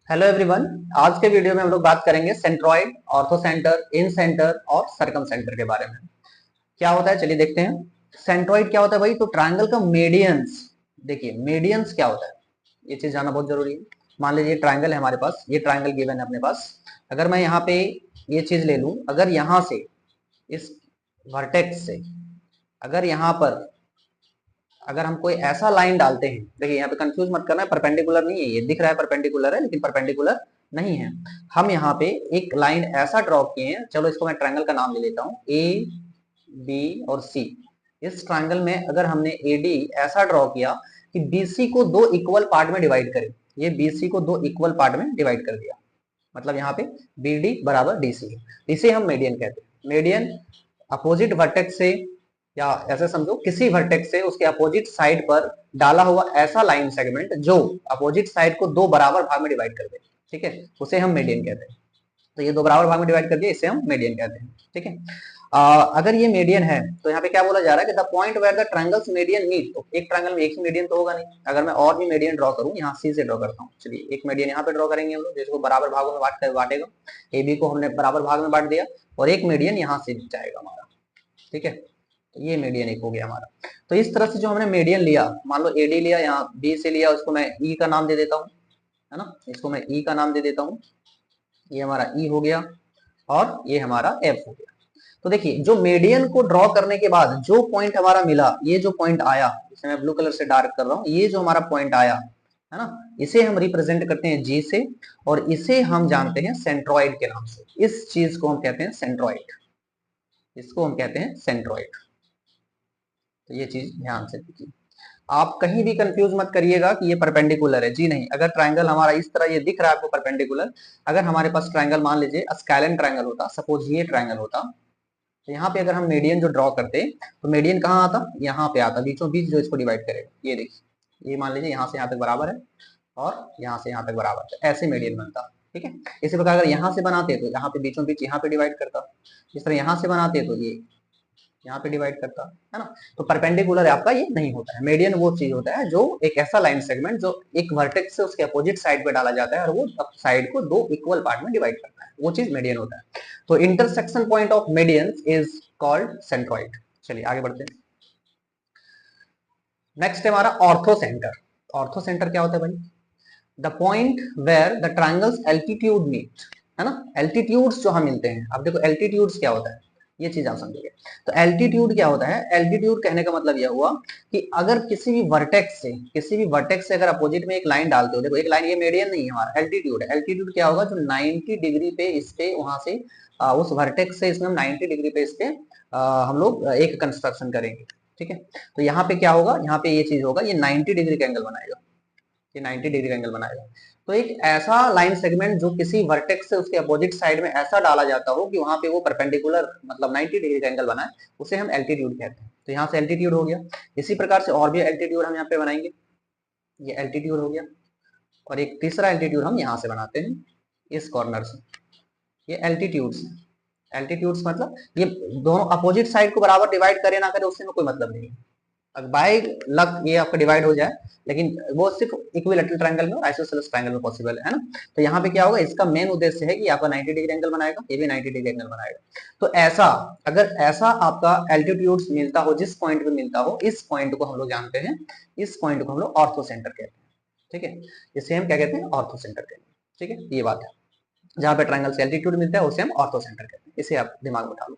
Hello everyone. आज के video में हम लोग बात करेंगे सेंट्रॉइड, ऑर्थो सेंटर, इन सेंटर और सरकम सेंटर के बारे में। क्या होता है चलिए देखते हैं। सेंट्रॉइड क्या होता है भाई? तो ट्रायंगल का मेडियंस। देखिए मेडियंस क्या होता है, ये चीज जानना बहुत जरूरी है। मान लीजिए ट्रायंगल है हमारे पास, ये ट्रायंगल गिवन है अपने पास। अगर मैं यहाँ पे ये चीज ले लूं, अगर यहाँ से इस वर्टेक्स से अगर यहाँ पर अगर हम कोई ऐसा लाइन डालते हैं, देखिए यहाँ पे कंफ्यूज मत करना है, परपेंडिकुलर नहीं है, ये दिख रहा है परपेंडिकुलर है लेकिन परपेंडिकुलर नहीं है। हम यहाँ पे एक लाइन ऐसा ड्रॉ किए हैं, चलो इसको मैं ट्रायंगल का नाम ले लेता हूँ, ए बी और सी। इस ट्रायंगल में अगर हमने ए डी ऐसा ड्रॉ किया कि बीसी को दो इक्वल पार्ट में डिवाइड करे, ये बीसी को दो इक्वल पार्ट में डिवाइड कर दिया, मतलब यहाँ पे बी डी बराबर डी सी, इसे हम मेडियन कहते हैं। मेडियन अपोजिट वर्टेक्स से, या ऐसे समझो किसी वर्टेक्स से उसके अपोजिट साइड पर डाला हुआ ऐसा लाइन सेगमेंट जो अपोजिट साइड को दो बराबर भाग में डिवाइड कर दे, ठीक है, उसे हम मेडियन कहते हैं। तो ये दो बराबर भाग में डिवाइड कर दिया, इसे हम मेडियन कहते हैं, ठीक है। अगर ये मेडियन है तो यहाँ पे क्या बोला जा रहा है कि the point where the triangle's median meet. तो एक ट्रायंगल में एक ही मेडियन तो होगा नहीं, अगर मैं और भी मेडियन ड्रॉ करूं, यहाँ सी से ड्रॉ करता हूँ, चलिए एक मेडियन यहाँ पे ड्रॉ करेंगे हम लोग, जिसको बराबर भागों में बांटेगा। ए बी को हमने बराबर भाग में बांट दिया और एक मेडियन यहाँ से जाएगा हमारा, ठीक है। तो ये मेडियन एक हो गया हमारा। तो इस तरह से जो हमने मेडियन लिया, मान लो एडी लिया, यहाँ बी से लिया, उसको मैं ई का नाम दे देता हूँ, है ना, इसको मैं ई का नाम दे देता हूँ, ये हमारा ई हो गया और ये हमारा एफ हो गया। तो देखिए जो मेडियन को ड्रॉ करने के बाद जो पॉइंट हमारा मिला, ये जो पॉइंट आया, इसे मैं ब्लू कलर से डार्क कर रहा हूँ, ये जो हमारा पॉइंट आया है ना, इसे हम रिप्रेजेंट करते हैं जी से, और इसे हम जानते हैं सेंट्रॉइड के नाम से। इस चीज को हम कहते हैं सेंट्रॉइड, इसको हम कहते हैं सेंट्रॉइड। तो ये चीज ध्यान से देखिए, आप कहीं भी कंफ्यूज मत करिएगा कि ये परपेंडिकुलर है, जी नहीं। अगर ट्रायंगल हमारा इस तरह ये दिख रहा है आपको परपेंडिकुलर, अगर हमारे पास ट्रायंगल मान लीजिए स्केलन ट्रायंगल होता, सपोज ये ट्रायंगल होता, तो यहाँ पे अगर हम मेडियन जो ड्रॉ करते तो मेडियन कहाँ आता, यहाँ पे आता, बीचों बीच जो इसको डिवाइड करेगा, ये देखिए, ये मान लीजिए यहाँ से यहाँ तक बराबर है और यहाँ से यहाँ तक बराबर है, ऐसे मेडियन बनता, ठीक है। इसी प्रकार अगर यहाँ से बनाते तो यहाँ पे बीचों बीच यहाँ पे डिवाइड करता, इस तरह यहाँ से बनाते तो ये यहाँ पे डिवाइड करता, है ना। तो परपेंडिकुलर आपका ये नहीं होता है। मेडियन वो चीज होता है जो एक ऐसा लाइन सेगमेंट जो एक वर्टेक्स से उसके अपोजिट साइड पे डाला जाता है और वो साइड को दो इक्वल पार्ट में डिवाइड करता है, वो चीज मेडियन होता है। तो intersection point of median is called centroid. चलिए आगे बढ़ते हैं। नेक्स्ट है हमारा ऑर्थो सेंटर। ऑर्थो सेंटर क्या होता है भाई? The point where the triangle's altitude meet, है ना, एल्टीट्यूड्स जो हम मिलते हैं। अब देखो एल्टीट्यूड्स क्या होता है, ये चीज आप समझिए। तो एल्टीट्यूड क्या होता है? एल्टीट्यूड कहने का मतलब यह हुआ कि अगर किसी भी वर्टेक्स से अगर अपोजिट में एक लाइन डालते हो, देखो एक लाइन, ये मेडियन नहीं है हमारा, एल्टीट्यूड है। एल्टीट्यूड क्या होगा? जो 90 डिग्री पे इस पे वहां से उस वर्टेक्स से इसमें हम 90 डिग्री पे इस पे हम लोग एक कंस्ट्रक्शन करेंगे, ठीक है। तो यहाँ पे क्या होगा, यहाँ पे ये चीज होगा, ये 90 डिग्री का एंगल बनाएगा, ये 90 डिग्री का एंगल बनाएगा। तो एक ऐसा लाइन सेगमेंट जो किसी वर्टेक्स से उसके अपोजिट साइड में ऐसा डाला जाता हो कि वहां पे वो परपेंडिकुलर मतलब 90 डिग्री का एंगल बनाए, उसे हम एल्टीट्यूड कहते हैं। तो यहाँ से एल्टीट्यूड हो गया। इसी प्रकार से और भी एल्टीट्यूड हम यहाँ पे बनाएंगे, ये एल्टीट्यूड हो गया। और एक तीसरा एल्टीट्यूड हम यहाँ से बनाते हैं, इस कॉर्नर से, ये एल्टीट्यूड्स। एल्टीट्यूड्स मतलब ये दोनों अपोजिट साइड को बराबर डिवाइड करे ना करे उससे में कोई मतलब नहीं है, बाय लक ये आपका डिवाइड हो जाए, लेकिन वो सिर्फ इक्विलैटरल ट्रायंगल में और आइसोसेलेस ट्रायंगल में पॉसिबल है ना। तो यहाँ पे क्या होगा, इसका मेन उद्देश्य है कि आपका 90 डिग्री एंगल बनाएगा, ये भी 90 डिग्री एंगल बनाएगा। तो ऐसा अगर ऐसा आपका एल्टीट्यूड मिलता हो, जिस पॉइंट पे मिलता हो, इस पॉइंट को हम लोग जानते हैं, इस पॉइंट को हम लोग ऑर्थो सेंटर कहते हैं, ठीक है। इसे हम क्या कहते हैं? ऑर्थो सेंटर कहते हैं, ठीक है, ये बात है। जहां पे ट्रायंगल से एल्टीट्यूड मिलता है उसे हम ऑर्थो सेंटर कहते हैं, इसे आप दिमाग में उठा लो,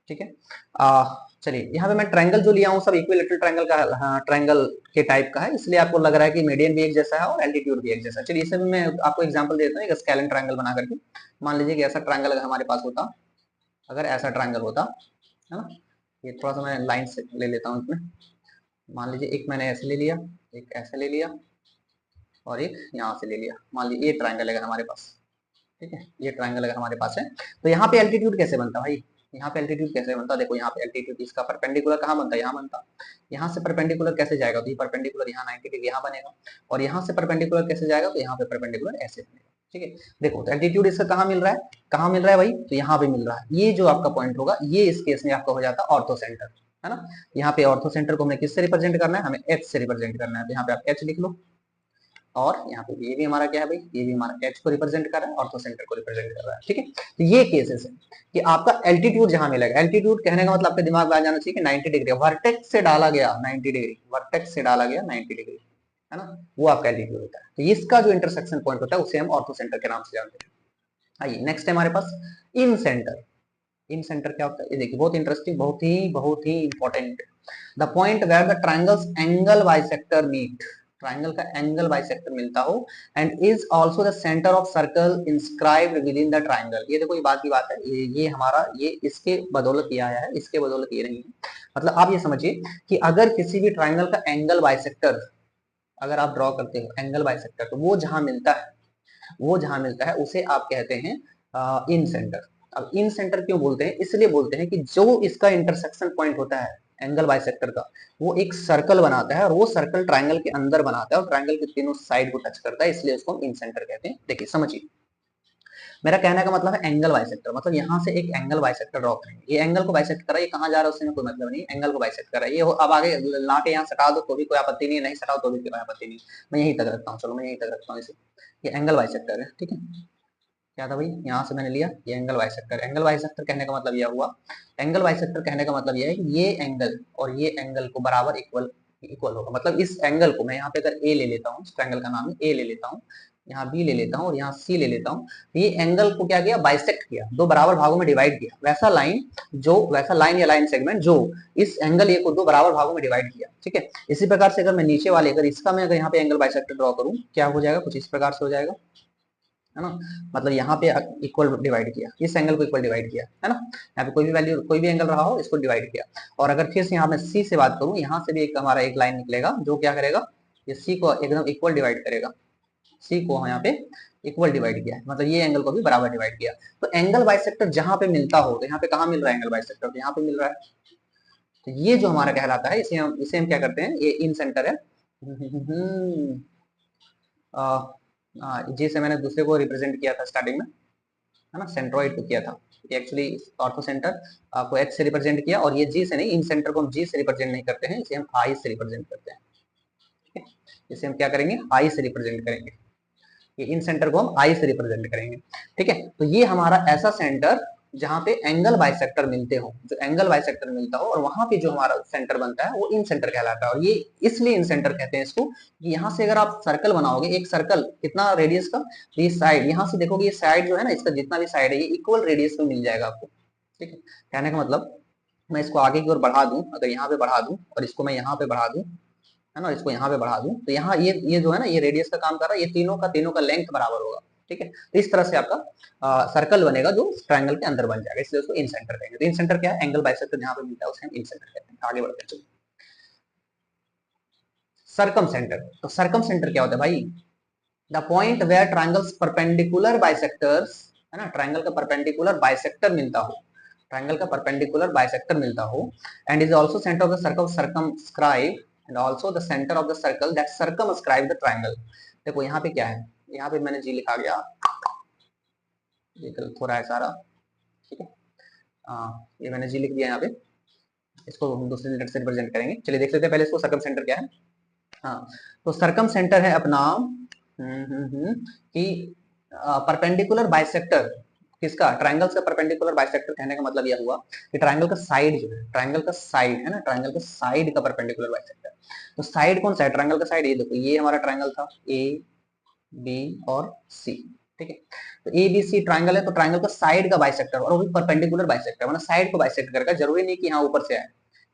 ठीक है। चलिए यहाँ पे मैं ट्रायंगल जो लिया हूँ सब इक्विलेटरल ट्रायंगल का, हाँ, ट्रायंगल के टाइप का है, इसलिए आपको लग रहा है कि मीडियन भी एक जैसा है और एल्टीट्यूड भी एक जैसा है। चलिए इसे मैं आपको एग्जांपल देता हूँ, एक स्केलन ट्रायंगल बना करके। मान लीजिए कि ऐसा ट्रायंगल अगर हमारे पास होता, अगर ऐसा ट्रायंगल होता, है ना, ये थोड़ा सा मैं लाइन से ले लेता हूँ इसमें। मान लीजिए एक मैंने ऐसे ले लिया, एक ऐसे ले लिया और एक यहाँ से ले लिया। मान लीजिए ये ट्रायंगल अगर हमारे पास, ठीक है, ये ट्रायंगल अगर हमारे पास है, तो यहाँ पे एल्टीट्यूड कैसे बनता भाई? यहाँ पे एल्टीट्यूड कैसे बनता? देखो यहाँ पे एल्टीट्यूड इसका परपेंडिकुलर कहाँ बनता है? यहाँ बनता। यहाँ से परपेंडिकुलर कैसे जाएगा? तो ये परपेंडिकुलर यहाँ 90 डिग्री यहाँ बनेगा, और यहाँ से परपेंडिकुलर कैसे जाएगा? तो यहाँ पे परपेंडिकुलर ऐसे बनेगा, ठीक है। देखो तो एल्टीट्यूड इसका कहाँ मिल रहा है, कहाँ मिल रहा है भाई? तो यहाँ पे मिल रहा है। ये जो आपका पॉइंट होगा, ये इस केस में आपका हो जाता है ऑर्थो सेंटर, है ना। यहाँ पे ऑर्थो सेंटर को हमें किससे रिप्रेजेंट करना है? हमें एच से रिप्रेजेंट करना है। तो यहाँ पे आप एच लिख लो, और यहाँ पे ये भी हमारा क्या है भाई, ये भी हमारा एच को रिप्रेजेंट कर रहा है, ऑर्थो सेंटर को रिप्रेजेंट कर रहा है। ठीक है, तो ये केसेस है कि आपका एल्टीट्यूड जहां मिलेगा, एल्टीट्यूड कहने का मतलब आपके दिमाग में आ जाना चाहिए कि 90 डिग्री वर्टेक्स से डाला गया, 90 डिग्री वर्टेक्स से डाला गया 90 डिग्री, है ना, वो आपका एल्टीट्यूड होता है। तो इसका जो इंटरसेक्शन पॉइंट होता है उसे हम ऑर्थो सेंटर के नाम से जानते हैं। आइए नेक्स्ट है हमारे पास इन सेंटर। इन सेंटर क्या होता है, ये देखिए बहुत इंटरेस्टिंग, बहुत ही important. The point where the triangles angle bisector meet, triangle का एंगल बाइसेक्टर मिलता हो, and is also the centre of circle inscribed within the triangle. ये देखो ये बात की बात है, ये हमारा ये इसके बदौलत ये आया है, इसके बदौलत ये नहीं है। मतलब आप ये समझिए कि अगर किसी भी ट्रायंगल का एंगल बाइसेक्टर अगर आप ड्रॉ करते हो एंगल बाइसेक्टर, तो वो जहां मिलता है, वो जहां मिलता है उसे आप कहते हैं इन सेंटर। अब इन सेंटर क्यों बोलते हैं, इसलिए बोलते हैं कि जो इसका इंटरसेक्शन पॉइंट होता है एंगल बाइसेक्टर का, वो एक सर्कल बनाता है और वो सर्कल ट्रायंगल के अंदर बनाता है और ट्रायंगल के तीनों साइड को टच करता है, इसलिए उसको हम इन सेंटर कहते हैं। देखिए समझिए, मेरा कहने का मतलब है एंगल बाइसेक्टर, मतलब यहाँ से एक एंगल बाइसेक्टर ड्रॉ करेंगे, ये एंगल को बाइसेक्ट कर रहा है, ये कहाँ जा रहा है उससे कोई मतलब नहीं, एंगल को बाइसेक्ट कर रहा है। ये अब आगे ला के यहाँ सटा दो तो भी कोई आपत्ति नहीं, नहीं सटाओ तो भी कोई आपत्ति नहीं, मैं यहीं तक रखता हूँ, चलो मैं यहीं तक रखता हूँ इसे। ये एंगल बाइसेक्टर है, ठीक है। क्या था भाई, यहाँ से मैंने लिया ये एंगल बाइसेक्टर। एंगल बाइसेक्टर कहने का मतलब यह हुआ, एंगल बाइसेक्टर कहने का मतलब यह है कि ये एंगल और ये एंगल को बराबर इक्वल इक्वल होगा। मतलब इस एंगल को मैं यहाँ पे अगर ए ले लेता हूँ, इस ट्रायंगल का नाम है ए ले लेता हूँ, यहाँ बी ले लेता हूँ और यहाँ सी ले लेता हूँ, ये एंगल को क्या किया, बाइसेक्ट किया, दो बराबर भागों में डिवाइड किया। वैसा लाइन या लाइन सेगमेंट जो इस एंगल ए को दो बराबर भागों में डिवाइड किया, ठीक है। इसी प्रकार से अगर मैं नीचे वाले अगर इसका मैं अगर यहाँ पे एंगल बाइसेक्टर ड्रॉ करूँ, क्या हो जाएगा, कुछ इस प्रकार से हो जाएगा, है ना। मतलब यहाँ पे इक्वल डिवाइड किया, इस एंगल को इक्वल डिवाइड किया, है ना। यहाँ पे कोई भी वैल्यू कोई भी एंगल रहा हो इसको डिवाइड किया। और अगर फिर से यहाँ मैं सी से बात करूँ, यहाँ से भी एक हमारा एक लाइन निकलेगा जो क्या करेगा, ये सी को एकदम इक्वल डिवाइड करेगा, सी को यहाँ पे इक्वल डिवाइड किया है, मतलब ये एंगल को भी बराबर डिवाइड किया। तो एंगल बाइसेक्टर जहां पे मिलता हो, तो यहाँ पे कहाँ मिल रहा है एंगल बाइसेक्टर, तो यहाँ पे मिल रहा है। तो ये जो हमारा कहलाता है, इसे हम क्या करते हैं, ये इन सेंटर है। जिसे मैंने दूसरे को रिप्रेजेंट किया था स्टार्टिंग में, है ना, सेंट्रोइड को किया था, एक्चुअली ऑर्थो सेंटर को एच से रिप्रेजेंट किया, और ये जी से नहीं, इन सेंटर को हम जी से रिप्रेजेंट नहीं करते हैं, इसे हम आई से रिप्रेजेंट करते हैं, ठीक है। इसे हम क्या करेंगे, आई से रिप्रेजेंट करेंगे, ये इन सेंटर को हम आई से रिप्रेजेंट करेंगे, ठीक है। तो ये हमारा ऐसा सेंटर जहां पे एंगल बाइसेक्टर मिलते हो, जो एंगल बाइसेक्टर मिलता हो, और वहां पे जो हमारा सेंटर बनता है वो इन सेंटर कहलाता है। और ये इसलिए इन सेंटर कहते हैं इसको कि यहाँ से अगर आप सर्कल बनाओगे, एक सर्कल कितना रेडियस का, तो ये साइड यहाँ से देखोगे, ये साइड जो है ना, इसका जितना भी साइड है ये इक्वल रेडियस में मिल जाएगा आपको, ठीक है। कहने का मतलब मैं इसको आगे की ओर बढ़ा दूं, अगर यहाँ पे बढ़ा दूं और इसको मैं यहाँ पे बढ़ा दूं, है ना, इसको यहाँ पे बढ़ा दूं, तो यहाँ ये जो है ना, ये रेडियस का काम कर रहा है, ये तीनों का लेंथ बराबर होगा, ठीक है। तो इस तरह से आपका सर्कल बनेगा जो ट्रायंगल के अंदर बन जाएगा, इसलिए उसको इन सेंटर कहेंगे। तो इन सेंटर क्या है, एंगल बाइसेक्टर जहां पे मिलता है उसे हम इन सेंटर कहते हैं। आगे बढ़ते हैं, सरकम सेंटर। तो सरकम सेंटर क्या होता है भाई, the point where triangle's perpendicular bisectors, है ना, ट्रायंगल का परपेंडिकुलर बाइसेक्टर मिलता हो, ट्रायंगल का परपेंडिकुलर बाइसेक्टर मिलता हो, and is also centre of the circle circumscribe, and also the centre of the circle that circumscribe the triangle. देखो यहाँ पे क्या है, यहाँ पे मैंने जी लिखा गया, ये गलत हो रहा है सारा, ठीक है। ये मैंने जी लिख दिया यहाँ पे, इसको हम दूसरे लेटर से रिप्रेजेंट करेंगे। चलिए देख लेते हैं पहले इसको, सर्कम सेंटर क्या है। हाँ, तो सर्कम सेंटर है अपना कि परपेंडिकुलर बाइसेक्टर, किसका, ट्रायंगल्स का परपेंडिकुलर बाइसेक्टर। कहने का मतलब यह हुआ कि ट्रायंगल का साइड जो है, ट्रायंगल का साइड है ना, ट्रायंगल का साइड का परपेंडिकुलर बाइसेक्टर। तो साइड कौन सा है, ट्रायंगल का साइड, ये देखो ये हमारा ट्रायंगल था ए बी और सी, ठीक है। तो ए बी सी ट्रायंगल है, तो ट्रायंगल का साइड का बाइसेक्टर, और वो भी परपेंडिकुलर बाइसेक्टर, मतलब साइड को बाइसेक्ट करेगा। जरूरी नहीं कि यहाँ ऊपर से आए,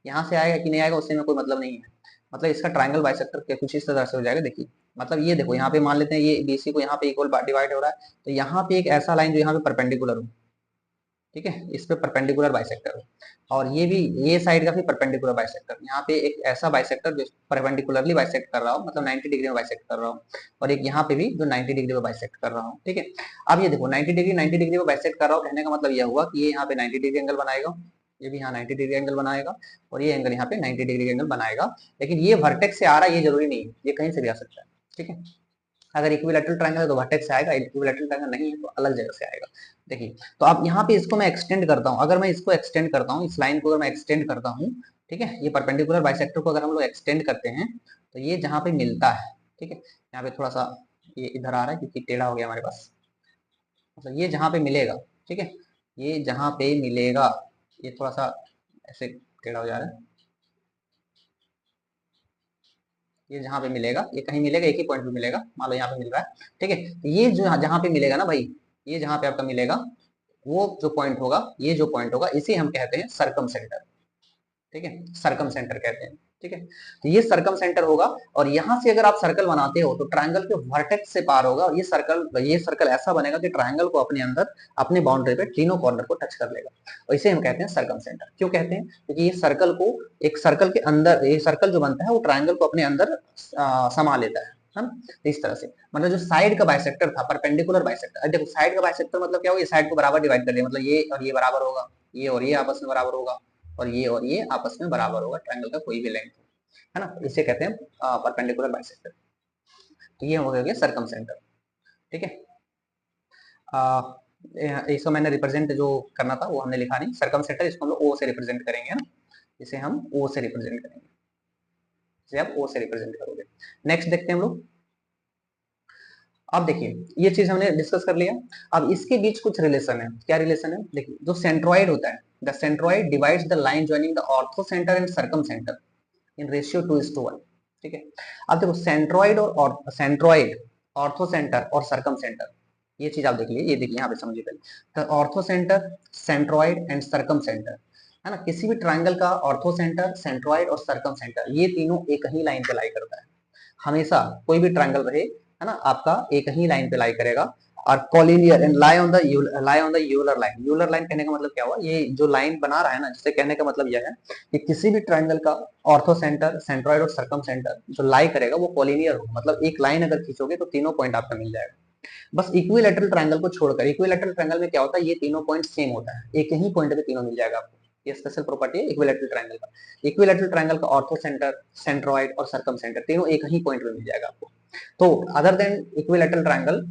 यहाँ से आएगा कि नहीं आएगा उससे में कोई मतलब नहीं है। मतलब इसका ट्रायंगल बाइसेक्टर के कुछ इस तरह से हो जाएगा। देखिए मतलब ये देखो, यहाँ पे मान लेते हैं ये बीसी को यहाँ पे इक्वल डिवाइड हो रहा है, तो यहाँ पे एक ऐसा लाइन जो यहाँ पे परपेंडिकुलर हो, ठीक है, इस पे परपेंडिकुलर बाइसेक्टर हो, और ये भी ये साइड का भी परपेंडिकुलर बाइसेक्टर, यहाँ पे एक ऐसा बाइसेक्टर जो परपेंडिकुलरली बाइसेक्ट कर रहा हो, मतलब 90 डिग्री में बाइसेक्ट कर रहा हो, और एक यहाँ पे भी जो 90 डिग्री में बाइसेक्ट कर रहा हो, ठीक है। अब ये देखो 90 डिग्री में बाइसेक्ट कर रहा हो, कहने का मतलब यह हुआ कि ये यहाँ पे 90 डिग्री एंगल बनाएगा, ये भी यहाँ 90 डिग्री एंगल बनाएगा, और ये एंगल यहाँ पे 90 डिग्री एंगल बनाएगा। लेकिन ये वर्टेक्स से आ रहा है, ये जरूरी नहीं है, ये कहीं से भी आ सकता है, ठीक है। अगर इक्विलैटरल ट्रायंगल है तो वर्टेक्स से आएगा, इक्विलैटरल ट्रायंगल नहीं है तो अलग जगह से आएगा। देखिए तो अब यहाँ पे इसको मैं एक्सटेंड करता हूँ, अगर मैं इसको एक्सटेंड करता हूँ, इस लाइन को अगर मैं एक्सटेंड करता हूँ, ठीक है, ये परपेंडिकुलर बाइसेक्टर को अगर हम लोग एक्सटेंड करते हैं, तो ये जहाँ पे मिलता है, ठीक है, यहाँ पे थोड़ा सा ये इधर आ रहा है क्योंकि टेढ़ा हो गया हमारे पास, मतलब ये जहाँ पे मिलेगा, ठीक है, ये जहाँ पे मिलेगा, ये थोड़ा सा ऐसे टेढ़ा हो जा रहा है, ये जहाँ पे मिलेगा, ये कहीं मिलेगा, एक ही पॉइंट पे मिलेगा, मान लो यहाँ पे मिल रहा है, ठीक है, तो ये जो जहाँ पे मिलेगा ना भाई, ये जहाँ पे आपका मिलेगा, वो जो पॉइंट होगा, ये जो पॉइंट होगा, इसे हम कहते हैं सरकम सेंटर, ठीक है, सरकम सेंटर कहते हैं, ठीक है, तो ये सरकम सेंटर होगा, और यहां से अगर आप सर्कल बनाते हो तो ट्रायंगल के वर्टेक्स से पार होगा, और ये सर्कल ऐसा बनेगा कि ट्रायंगल को अपने अंदर, अपने बाउंड्री पे तीनों कॉर्नर को टच कर लेगा, और इसे हम कहते हैं सरकम सेंटर। क्यों कहते हैं? क्योंकि ये सर्कल को, एक सर्कल के अंदर, ये सर्कल जो बनता है वो ट्रायंगल को अपने अंदर समा लेता है ना, इस तरह से, मतलब जो साइड का बाइसेक्टर था, परपेंडिकुलर बाइसेक्टर, देखो साइड का बाइसेक्टर मतलब क्या होगा, ये साइड को बराबर डिवाइड कर दिया, मतलब ये और ये बराबर होगा, ये और ये आपस में बराबर होगा, और ये आपस में बराबर होगा, ट्रायंगल का कोई भी लेंथ है ना, इसे कहते हैं परपेंडिकुलर बाइसेक्टर। तो ये हो गया सरकम सेंटर, ठीक है। इसको मैंने रिप्रेजेंट जो करना था वो हमने लिखा नहीं, सरकम सेंटर इसको हम लोग ओ से रिप्रेजेंट करेंगे ना, इसे हम ओ से रिप्रेजेंट करेंगे, इसे आप ओ से रिप्रेजेंट करोगे। नेक्स्ट देखते हैं हम लोग। अब देखिए ये चीज हमने डिस्कस कर लिया, अब इसके बीच कुछ रिलेशन है। क्या रिलेशन है? देखिए जो सेंट्रॉइड होता है, the centroid divides the line joining the orthocentre and circumcentre in ratio 2:1, ठीक है। अब देखो सेंट्रॉइड और सेंट्रॉइड, ऑर्थो सेंटर और सरकम सेंटर, ये चीज आप देख लीजिए, ये देखिए यहाँ पे समझिए पहले, तो orthocentre, centroid and circumcentre, है ना, किसी भी ट्रायंगल का ऑर्थो सेंटर, सेंट्रॉइड और सरकम सेंटर, ये तीनों एक ही लाइन पे लाई करता है, हमेशा कोई भी ट्रायंगल रहे, है ना, आपका एक ही लाइन पे लाई करेगा, और collinear and lie on the Euler line. Euler line कहने का मतलब क्या हुआ, ये जो लाइन बना रहा है ना, जिससे कहने का मतलब यह है कि किसी भी ट्रायंगल का ऑर्थो सेंटर, सेंट्रॉइड और सरकम सेंटर जो लाई करेगा वो कोलिनियर होगा, मतलब एक लाइन अगर खींचोगे तो तीनों पॉइंट आपका मिल जाएगा। बस इक्विलैटरल ट्रायंगल को छोड़कर, इक्विलैटरल ट्रायंगल में क्या होता है, ये तीनों पॉइंट सेम होता है, एक ही पॉइंट पे तीनों मिल जाएगा आपको, ये स्पेशल प्रॉपर्टी है इक्विलैटरल ट्रायंगल का। इक्विलैटरल ट्रायंगल का ऑर्थो सेंटर, सेंट्रॉइड और सरकम सेंटर तीनों एक ही पॉइंट पे मिल जाएगा आपको। तो अदर देन इक्विलैटरल ट्रायंगल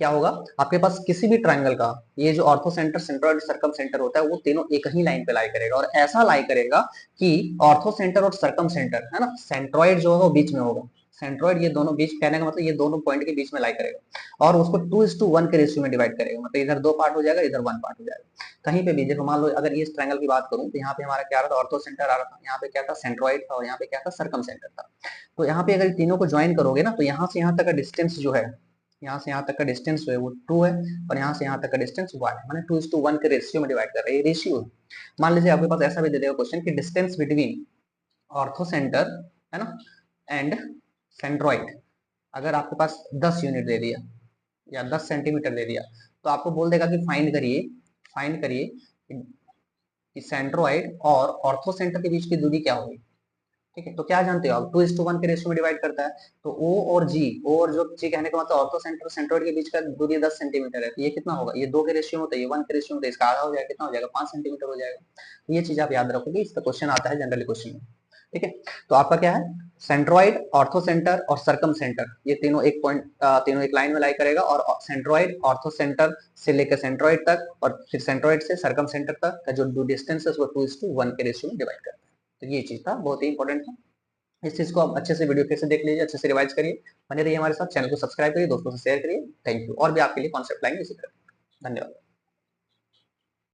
क्या होगा, आपके पास किसी भी ट्रायंगल का ये जो ऑर्थो सेंटर, सेंट्रॉइड, सरकम सेंटर होता है, वो तीनों एक ही लाइन पे लाई करेगा, और ऐसा लाई करेगा कि ऑर्थो सेंटर और सरकम सेंटर, है ना, सेंट्रॉइड जो है वो बीच में होगा, सेंट्रॉइड, ये दोनों बीच, कहने का मतलब ये दोनों पॉइंट के बीच में लाई करेगा, और उसको 2:1 के रेशियो में डिवाइड करेगा, मतलब इधर 2 पार्ट हो जाएगा, इधर 1 पार्ट हो जाएगा। कहीं पे भी देखो, मान लो अगर इस ट्रायंगल की बात करूं तो यहाँ पे हमारा क्या आ रहा था, ऑर्थो सेंटर आ रहा था, यहाँ पे क्या था, सेंट्रॉइड था, और यहाँ पे क्या था, सरकम सेंटर था। तो यहाँ पे अगर तीनों को ज्वाइन करोगे ना, तो यहाँ से यहाँ तक का डिस्टेंस जो है, यहाँ से यहाँ तक का डिस्टेंस जो है वो 2 है, और यहाँ से यहाँ तक का डिस्टेंस 1 है, माने 2:1 के रेशियो में डिवाइड कर रहे हैं, ये रेशियो है। मान लीजिए आपके पास ऐसा भी दे देगा क्वेश्चन कि डिस्टेंस बिटवीन ऑर्थो सेंटर, है ना, एंड सेंट्रॉइड, अगर आपके पास 10 यूनिट दे दिया या 10 सेंटीमीटर दे दिया, तो आपको बोल देगा कि फाइंड करिए कि सेंट्रॉइड और ऑर्थो सेंटर के बीच की दूरी क्या होगी, ठीक है। तो क्या जानते हो आप, 2:1 के रेशियो में डिवाइड करता है, तो ओ और जो जी कहने का मतलब ऑर्थो सेंटर सेंट्रॉइड के बीच का दूरी 10 सेंटीमीटर है, तो ये कितना होगा, ये 2 के रेशियो में होता है, ये 1 के रेशियो में, तो इसका आधा हो जाएगा, कितना हो जाएगा, 5 सेंटीमीटर हो जाएगा। तो ये चीज आप याद रखोगे, इसका क्वेश्चन आता है जनरली क्वेश्चन में, ठीक है। तो आपका क्या है, सेंट्रॉइड, ऑर्थो सेंटर और सरकम सेंटर, ये तीनों एक पॉइंट, तीनों एक लाइन में लाई करेगा, और सेंट्रॉइड, ऑर्थो सेंटर से लेकर सेंट्रॉइड तक, और फिर सेंट्रॉइड से सरकम सेंटर तक का जो डिस्टेंस है उसको 2:1 के रेशियो में डिवाइड करता है। तो ये चीज था, बहुत ही इंपॉर्टेंट था। इस चीज को आप अच्छे से वीडियो फिर से देख लीजिए, अच्छे से रिवाइज करिए, बने रहिए हमारे साथ, चैनल को सब्सक्राइब करिए, दोस्तों से शेयर करिए। Thank you. और भी आपके लिए कॉन्सेप्ट लाएंगे इसी तरह। धन्यवाद।